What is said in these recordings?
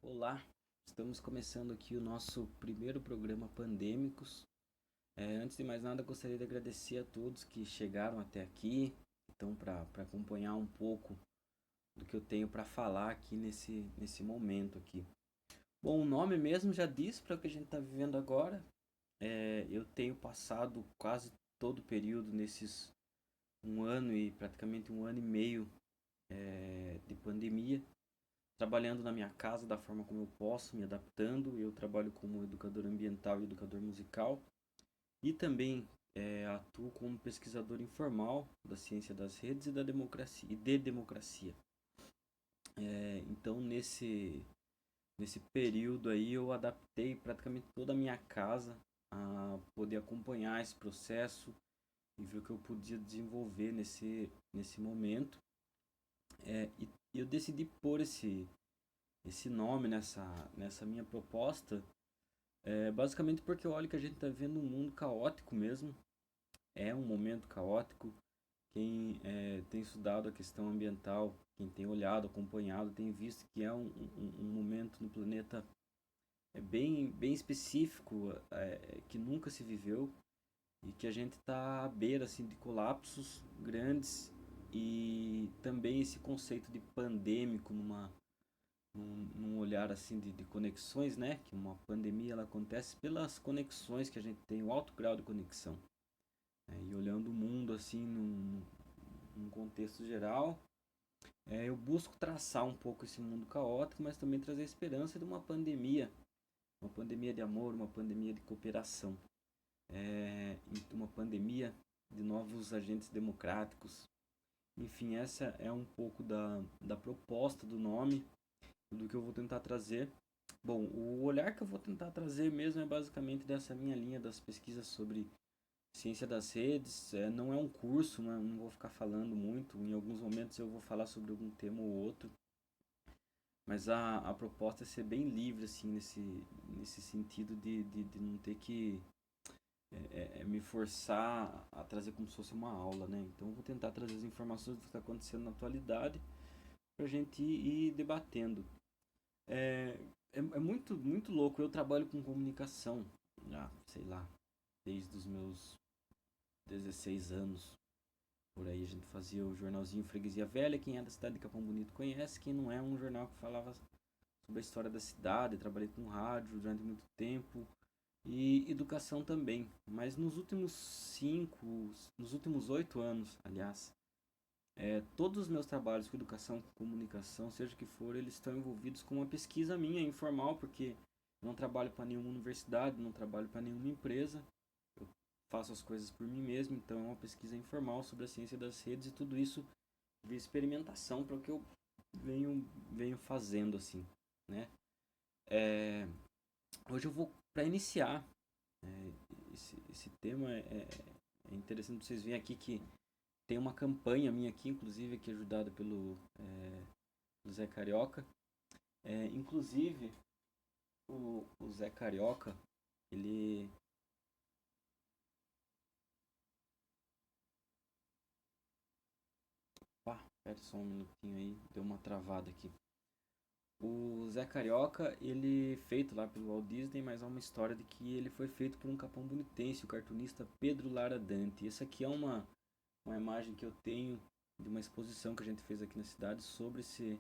Olá, estamos começando aqui o nosso primeiro programa Pandêmicos. Antes de mais nada, gostaria de agradecer a todos que chegaram até aqui, então para acompanhar um pouco do que eu tenho para falar aqui nesse momento aqui. Bom, o nome mesmo já diz para o que a gente está vivendo agora. Eu tenho passado quase todo o período nesses um ano e praticamente um ano e meio de pandemia, trabalhando na minha casa da forma como eu posso, me adaptando. Eu trabalho como educador ambiental e educador musical e também atuo como pesquisador informal da ciência das redes e da democracia e de democracia. Então nesse período aí eu adaptei praticamente toda a minha casa a poder acompanhar esse processo e ver o que eu podia desenvolver nesse momento. E eu decidi pôr esse nome nessa minha proposta, basicamente porque eu olho que a gente está vivendo um mundo caótico mesmo. É um momento caótico. Quem tem estudado a questão ambiental, quem tem olhado, acompanhado, tem visto que é um momento no planeta bem específico, que nunca se viveu e que a gente está à beira assim, de colapsos grandes, e também esse conceito de pandêmico num olhar assim de conexões, né? Que uma pandemia ela acontece pelas conexões que a gente tem, o alto grau de conexão. E olhando o mundo assim num contexto geral, eu busco traçar um pouco esse mundo caótico, mas também trazer a esperança de uma pandemia de amor, uma pandemia de cooperação, uma pandemia de novos agentes democráticos. Enfim, essa é um pouco da proposta do nome, do que eu vou tentar trazer. Bom, o olhar que eu vou tentar trazer mesmo é basicamente dessa minha linha das pesquisas sobre ciência das redes. Não é um curso, não vou ficar falando muito. Em alguns momentos eu vou falar sobre algum tema ou outro, mas a proposta é ser bem livre assim nesse sentido de não ter que me forçar a trazer como se fosse uma aula, né? Então eu vou tentar trazer as informações do que está acontecendo na atualidade para a gente ir debatendo. É muito louco. Eu trabalho com comunicação, sei lá, desde os meus 16 anos. Por aí a gente fazia o jornalzinho Freguesia Velha. Quem é da cidade de Capão Bonito conhece. Quem não é, um jornal que falava sobre a história da cidade. Trabalhei com rádio durante muito tempo e educação também. Mas nos últimos 8 anos, aliás, todos os meus trabalhos com educação, com comunicação, seja o que for, eles estão envolvidos com uma pesquisa minha informal, porque eu não trabalho para nenhuma universidade, não trabalho para nenhuma empresa. Eu faço as coisas por mim mesmo, então é uma pesquisa informal sobre a ciência das redes, e tudo isso de experimentação para o que eu venho fazendo assim, né? É, Hoje eu vou para iniciar esse tema. É interessante vocês verem aqui que tem uma campanha minha aqui, inclusive, aqui ajudada pelo Zé Carioca. Inclusive, o Zé Carioca, ele... Pera só um minutinho aí, deu uma travada aqui. O Zé Carioca, ele feito lá pelo Walt Disney, mas há uma história de que ele foi feito por um capão bonitense, o cartunista Pedro Lara Dante. Essa aqui é uma imagem que eu tenho de uma exposição que a gente fez aqui na cidade sobre esse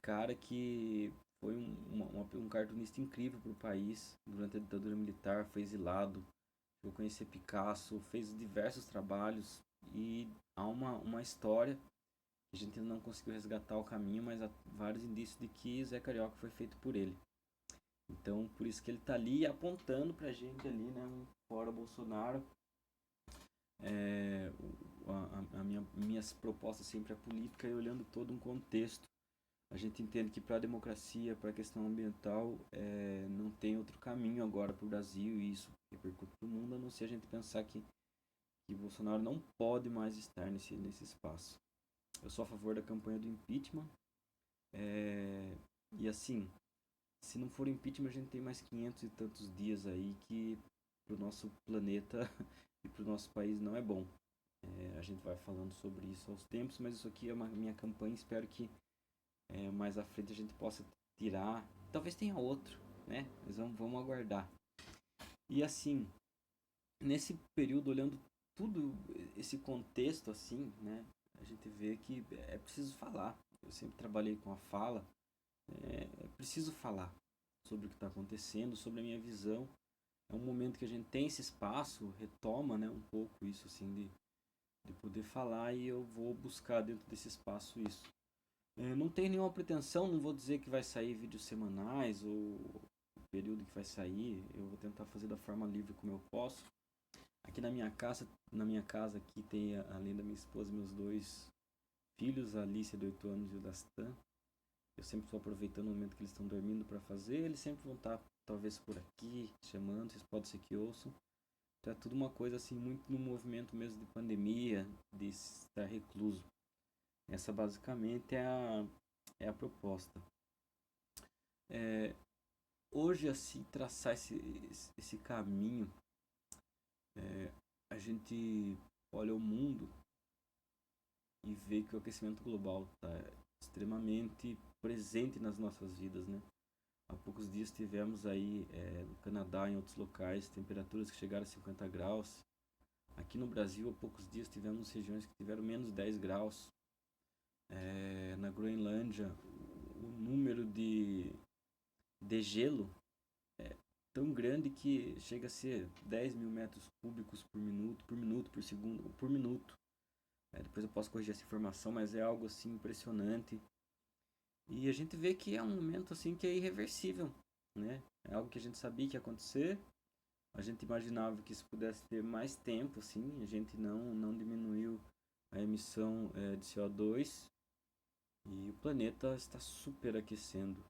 cara que foi um cartunista incrível para o país durante a ditadura militar, foi exilado, eu conheci Picasso, fez diversos trabalhos, e há uma história que a gente não conseguiu resgatar o caminho, mas há vários indícios de que Zé Carioca foi feito por ele. Então, por isso que ele está ali apontando para a gente ali, né, um fora Bolsonaro. Minhas propostas sempre é política e olhando todo um contexto. A gente entende que para a democracia, para a questão ambiental, não tem outro caminho agora para o Brasil, e isso repercute no mundo, a não ser a gente pensar que Bolsonaro não pode mais estar nesse espaço. Eu sou a favor da campanha do impeachment. É, e assim, se não for impeachment, a gente tem mais 500 e tantos dias aí que pro nosso planeta e pro nosso país não é bom. A gente vai falando sobre isso aos tempos, mas isso aqui é uma minha campanha. Espero que mais à frente a gente possa tirar. Talvez tenha outro, né? Mas vamos aguardar. E assim, nesse período, olhando tudo esse contexto assim, né? A gente vê que é preciso falar. Eu sempre trabalhei com a fala. É preciso falar sobre o que está acontecendo, sobre a minha visão. É um momento que a gente tem esse espaço, retoma, né, um pouco isso assim de poder falar, e eu vou buscar dentro desse espaço isso. Não tem nenhuma pretensão, não vou dizer que vai sair vídeos semanais ou o período que vai sair. Eu vou tentar fazer da forma livre como eu posso. Aqui na minha casa aqui tem, além da minha esposa, meus dois filhos, a Alicia de 8 anos e o Dastan. Eu sempre estou aproveitando o momento que eles estão dormindo para fazer. Eles sempre vão estar, talvez, por aqui, chamando, vocês podem ser que ouçam. Então é tudo uma coisa assim, muito no movimento mesmo de pandemia, de estar recluso. Essa basicamente é a proposta. É, hoje, assim, traçar esse caminho, a gente olha o mundo e vê que o aquecimento global está extremamente presente nas nossas vidas, né? Há poucos dias tivemos aí no Canadá e em outros locais temperaturas que chegaram a 50 graus. Aqui no Brasil, há poucos dias tivemos regiões que tiveram menos 10 graus. Na Groenlândia, o número de gelo é tão grande que chega a ser 10 mil metros cúbicos por minuto, por segundo, por minuto. Depois eu posso corrigir essa informação, mas é algo assim impressionante. E a gente vê que é um momento assim que é irreversível, né? É algo que a gente sabia que ia acontecer. A gente imaginava que isso pudesse ter mais tempo, assim. A gente não diminuiu a emissão de CO2 e o planeta está superaquecendo.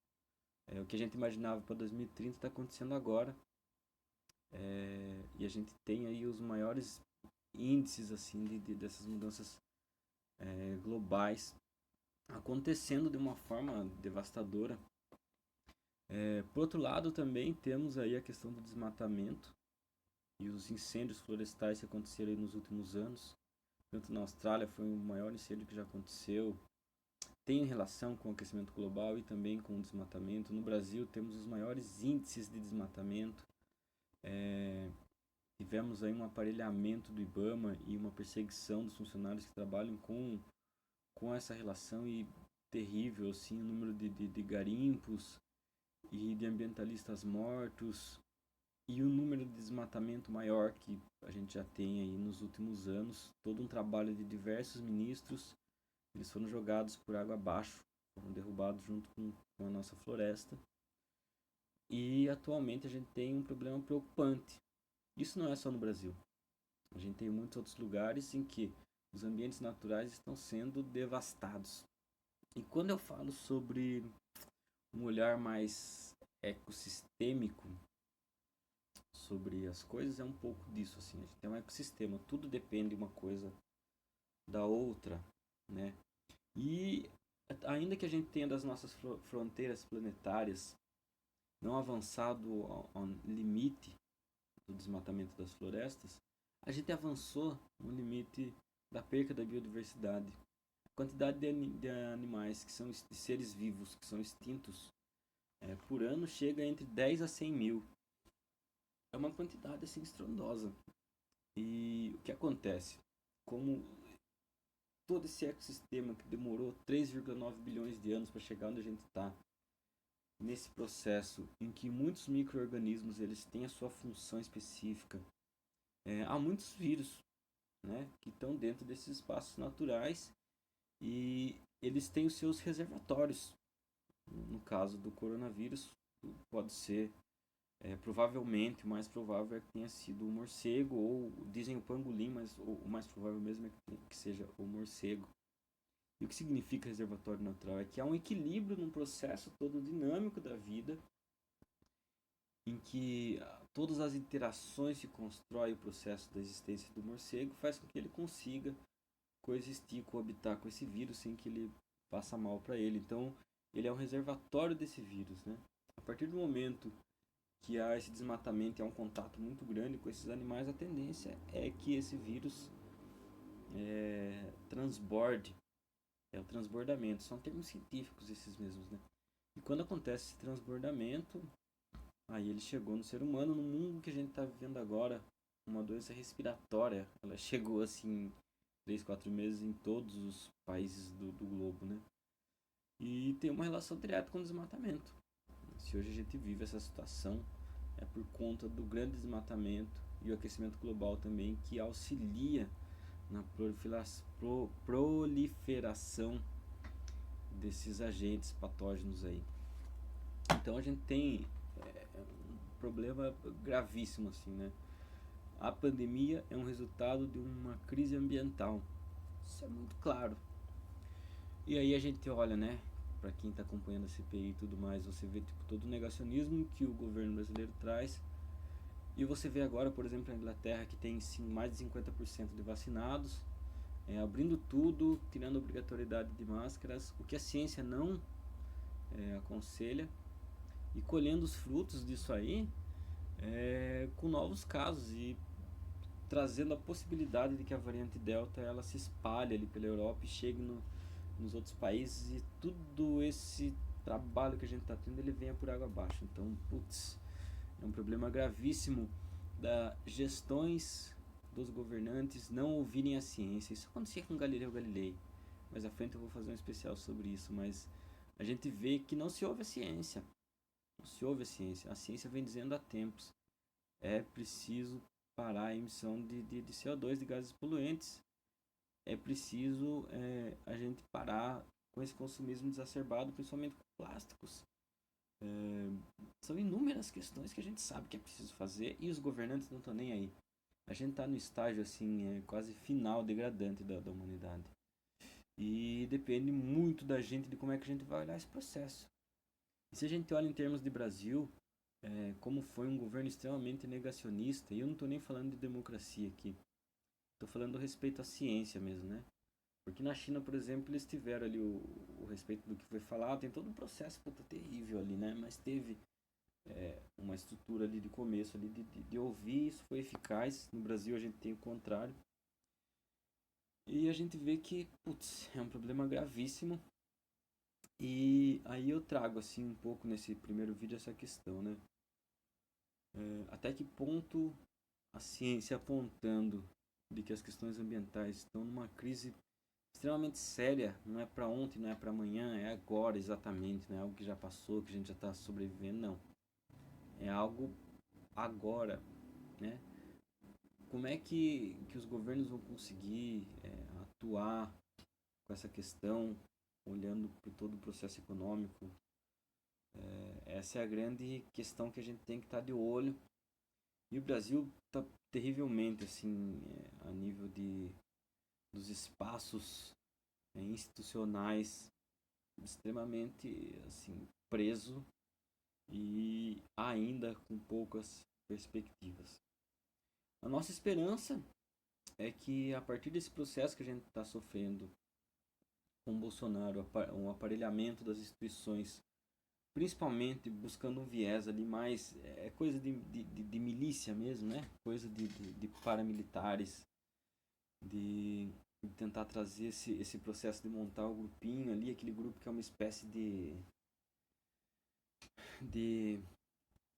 O que a gente imaginava para 2030 está acontecendo agora. E a gente tem aí os maiores índices assim dessas mudanças globais acontecendo de uma forma devastadora. Por outro lado, também temos aí a questão do desmatamento e os incêndios florestais que aconteceram aí nos últimos anos. Tanto na Austrália foi o maior incêndio que já aconteceu. Tem relação com o aquecimento global e também com o desmatamento. No Brasil temos os maiores índices de desmatamento. Tivemos aí um aparelhamento do IBAMA e uma perseguição dos funcionários que trabalham com essa relação, e terrível assim, o número de garimpos e de ambientalistas mortos, e o número de desmatamento maior que a gente já tem aí nos últimos anos. Todo um trabalho de diversos ministros, eles foram jogados por água abaixo, foram derrubados junto com a nossa floresta. E atualmente a gente tem um problema preocupante. Isso não é só no Brasil. A gente tem muitos outros lugares em que os ambientes naturais estão sendo devastados. E quando eu falo sobre um olhar mais ecossistêmico sobre as coisas, é um pouco disso assim. A gente tem um ecossistema, tudo depende uma coisa da outra, né? E ainda que a gente tenha das nossas fronteiras planetárias não avançado ao limite do desmatamento das florestas, a gente avançou no limite da perca da biodiversidade. A quantidade de animais que são de seres vivos que são extintos por ano chega entre 10 a 100 mil. É uma quantidade assim estrondosa. E o que acontece? Como todo esse ecossistema que demorou 3,9 bilhões de anos para chegar onde a gente está, nesse processo em que muitos micro-organismos eles têm a sua função específica, há muitos vírus, né, que estão dentro desses espaços naturais, e eles têm os seus reservatórios. No caso do coronavírus, pode ser provavelmente, o mais provável é que tenha sido o morcego, ou dizem o pangolim, mas o mais provável mesmo é que seja o morcego. E o que significa reservatório natural? É que há um equilíbrio num processo todo dinâmico da vida, em que todas as interações que constrói o processo da existência do morcego faz com que ele consiga coexistir, coabitar com esse vírus sem que ele faça mal para ele. Então, ele é um reservatório desse vírus, né? A partir do momento que há esse desmatamento e há um contato muito grande com esses animais, a tendência é que esse vírus transborde. É o transbordamento, são termos científicos esses mesmos, né? E quando acontece esse transbordamento, aí ele chegou no ser humano, no mundo que a gente está vivendo agora, uma doença respiratória, ela chegou assim 3, 4 meses em todos os países do globo, né? E tem uma relação direta com o desmatamento. Se hoje a gente vive essa situação, é por conta do grande desmatamento e o aquecimento global também, que auxilia na proliferação desses agentes patógenos aí. Então a gente tem um problema gravíssimo assim, né? A pandemia é um resultado de uma crise ambiental. Isso é muito claro. E aí a gente olha, né, para quem está acompanhando a CPI e tudo mais, você vê tipo, todo o negacionismo que o governo brasileiro traz. E você vê agora, por exemplo, a Inglaterra, que tem sim, mais de 50% de vacinados, abrindo tudo, tirando a obrigatoriedade de máscaras, o que a ciência não aconselha, e colhendo os frutos disso aí com novos casos e trazendo a possibilidade de que a variante Delta ela se espalhe ali pela Europa e chegue nos outros países, e tudo esse trabalho que a gente está tendo ele venha por água abaixo. Então, putz, é um problema gravíssimo das gestões dos governantes não ouvirem a ciência. Isso acontecia com Galileu Galilei. Mais à frente eu vou fazer um especial sobre isso, mas a gente vê que não se ouve a ciência. Não se ouve a ciência. A ciência vem dizendo há tempos. É preciso parar a emissão de CO2, de gases poluentes. É preciso a gente parar com esse consumismo exacerbado, principalmente com plásticos. São inúmeras questões que a gente sabe que é preciso fazer e os governantes não estão nem aí. A gente está no estágio assim, quase final, degradante da humanidade. E depende muito da gente, de como é que a gente vai olhar esse processo. E se a gente olha em termos de Brasil, como foi um governo extremamente negacionista, e eu não estou nem falando de democracia aqui, estou falando do respeito à ciência mesmo, né? Porque na China, por exemplo, eles tiveram ali o respeito do que foi falado, tem todo um processo terrível ali, né? Mas teve uma estrutura ali de começo ali de ouvir, isso foi eficaz. No Brasil a gente tem o contrário. E a gente vê que, putz, é um problema gravíssimo. E aí eu trago assim um pouco nesse primeiro vídeo essa questão, né? Até que ponto a ciência apontando de que as questões ambientais estão numa crise extremamente séria, não é para ontem, não é para amanhã, é agora exatamente, não é algo que já passou, que a gente já está sobrevivendo, não. É algo agora, né? Como é que os governos vão conseguir atuar com essa questão, olhando para todo o processo econômico? Essa é a grande questão que a gente tem que estar de olho. E o Brasil está terrivelmente assim, a nível dos espaços institucionais, extremamente assim, preso e ainda com poucas perspectivas. A nossa esperança é que a partir desse processo que a gente está sofrendo com o Bolsonaro, um aparelhamento das instituições, principalmente buscando um viés ali mais, coisa de milícia mesmo, né? Coisa de paramilitares, de tentar trazer esse processo de montar o grupinho ali, aquele grupo que é uma espécie de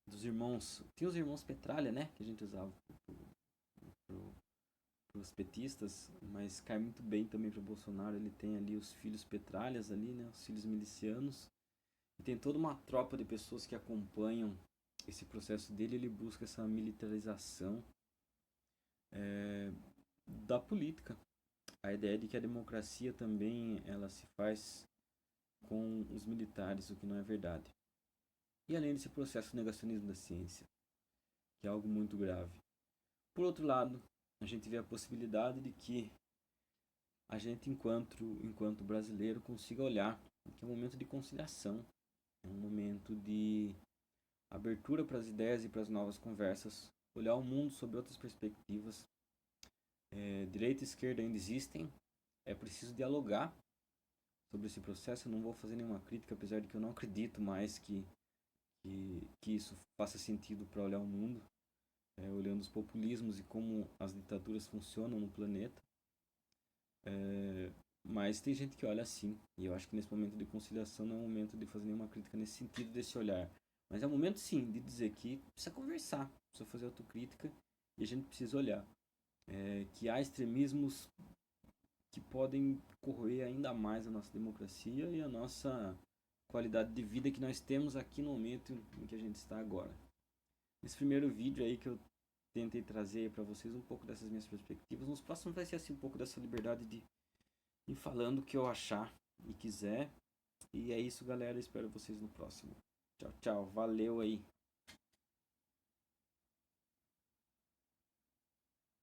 dos irmãos, tinha os irmãos Petralha, né, que a gente usava para os petistas, mas cai muito bem também para o Bolsonaro. Ele tem ali os filhos Petralhas ali, né, os filhos milicianos, e tem toda uma tropa de pessoas que acompanham esse processo dele. Ele busca essa militarização da política, a ideia de que a democracia também ela se faz com os militares, o que não é verdade. E além desse processo de negacionismo da ciência, que é algo muito grave. Por outro lado, a gente vê a possibilidade de que a gente, enquanto brasileiro, consiga olhar que é um momento de conciliação, é um momento de abertura para as ideias e para as novas conversas, olhar o mundo sob outras perspectivas. Direita e esquerda ainda existem, é preciso dialogar sobre esse processo. Eu não vou fazer nenhuma crítica, apesar de que eu não acredito mais que isso faça sentido para olhar o mundo, olhando os populismos e como as ditaduras funcionam no planeta. Mas tem gente que olha assim, e eu acho que nesse momento de conciliação não é o momento de fazer nenhuma crítica nesse sentido, desse olhar. Mas é o momento, sim, de dizer que precisa conversar, precisa fazer autocrítica, e a gente precisa olhar que há extremismos que podem corroer ainda mais a nossa democracia e a nossa qualidade de vida que nós temos aqui no momento em que a gente está agora. Nesse primeiro vídeo aí que eu tentei trazer para vocês um pouco dessas minhas perspectivas, nos próximos vai ser assim um pouco dessa liberdade de ir falando o que eu achar e quiser. E é isso, galera. Espero vocês no próximo. Tchau, tchau. Valeu aí.